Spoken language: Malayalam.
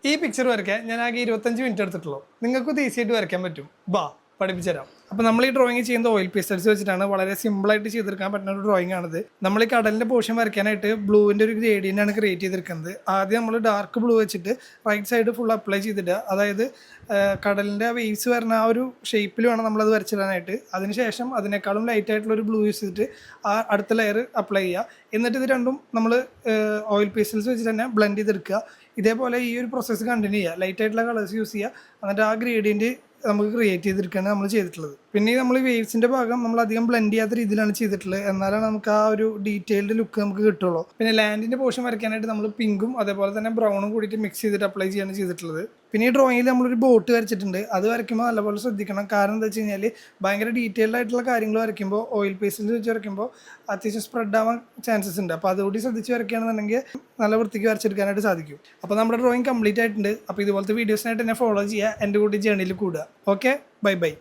ഈ പിക്ചർ വരയ്ക്കാൻ ഞാൻ ആകെ 25 മിനിറ്റ് എടുത്തിട്ടുള്ളൂ. നിങ്ങൾക്കും ഇത് ഈസി ആയിട്ട് വരയ്ക്കാൻ പറ്റും. പഠിപ്പിച്ചു തരാം. അപ്പോൾ നമ്മൾ ഈ ഡ്രോയിങ് ചെയ്യുന്നത് ഓയിൽ പേസ്റ്റൽസ് വെച്ചിട്ടാണ്. വളരെ സിമ്പിളായിട്ട് ചെയ്തെടുക്കാൻ പറ്റുന്ന ഒരു ഡ്രോയിങ് ആണിത്. നമ്മൾ ഈ കടലിൻ്റെ പോർഷൻ വരയ്ക്കാനായിട്ട് ബ്ലൂവിൻ്റെ ഒരു ഗ്രേഡിയൻ്റാണ് ക്രിയേറ്റ് ചെയ്തെടുക്കുന്നത്. ആദ്യം നമ്മൾ ഡാർക്ക് ബ്ലൂ വെച്ചിട്ട് റൈറ്റ് സൈഡ് ഫുൾ അപ്ലൈ ചെയ്തിട്ട്, അതായത് കടലിൻ്റെ വേവ്സ് വരുന്ന ആ ഒരു ഷേപ്പിൽ വേണം നമ്മളത് വരച്ചിടാനായിട്ട്. അതിനുശേഷം അതിനേക്കാളും ലൈറ്റ് ആയിട്ടുള്ള ഒരു ബ്ലൂ യൂസ് ചെയ്തിട്ട് ആ അടുത്ത ലെയർ അപ്ലൈ ചെയ്യുക. എന്നിട്ട് ഇത് രണ്ടും നമ്മൾ ഓയിൽ പേസ്റ്റൽസ് വെച്ചിട്ട് തന്നെ ബ്ലെൻഡ് ചെയ്തെടുക്കുക. ഇതേപോലെ ഈ ഒരു പ്രോസസ്സ് കണ്ടിന്യൂ ചെയ്യുക. ലൈറ്റ് ആയിട്ടുള്ള കളേഴ്സ് യൂസ് ചെയ്യുക. എന്നിട്ട് ആ ഗ്രേഡിയൻറ്റ് നമുക്ക് ക്രിയേറ്റ് ചെയ്തെടുക്കുകയാണ് നമ്മൾ ചെയ്തിട്ടുള്ളത്. പിന്നെ നമ്മൾ ഈ വേവ്സിൻ്റെ ഭാഗം നമ്മൾ അധികം ബ്ലെൻഡ് ചെയ്യാത്ത രീതിയിലാണ് ചെയ്തിട്ടുള്ളത്. എന്നാലാണ് നമുക്ക് ആ ഒരു ഡീറ്റെയിൽഡ് ലുക്ക് നമുക്ക് കിട്ടുള്ളൂ. പിന്നെ ലാൻഡിൻ്റെ പോർഷൻ വരയ്ക്കാനായിട്ട് നമ്മൾ പിങ്കും അതേപോലെ തന്നെ ബ്രൗണും കൂടിയിട്ട് മിക്സ് ചെയ്തിട്ട് അപ്ലൈ ചെയ്യാണ് ചെയ്തിട്ടുള്ളത്. പിന്നെ ഈ ഡ്രോയിങ്ങിൽ നമ്മളൊരു ബോട്ട് വരച്ചിട്ടുണ്ട്. അത് വരയ്ക്കുമ്പോൾ നല്ലപോലെ ശ്രദ്ധിക്കണം. കാരണം എന്താ വെച്ച് കഴിഞ്ഞാൽ ഭയങ്കര ഡീറ്റെയിൽഡ് ആയിട്ടുള്ള കാര്യങ്ങൾ വരയ്ക്കുമ്പോൾ ഓയിൽ പേസ്റ്റിൽ വെച്ച് വരയ്ക്കുമ്പോൾ അത്യാവശ്യം സ്പ്രെഡ് ആവാൻ ചാൻസസ് ഉണ്ട്. അപ്പോൾ അതുകൂടി ശ്രദ്ധിച്ച് വരയ്ക്കുകയാണെന്നുണ്ടെങ്കിൽ നല്ല വൃത്തിക്ക് വരച്ചെടുക്കാനായിട്ട് സാധിക്കും. അപ്പോൾ നമ്മുടെ ഡ്രോയിങ് കംപ്ലീറ്റ് ആയിട്ടുണ്ട്. അപ്പോൾ ഇതുപോലത്തെ വീഡിയോസിനായിട്ട് എന്നെ ഫോളോ ചെയ്യുക. എൻ്റെ കൂടി ജേർണിയിൽ കൂടുക. Okay, bye bye.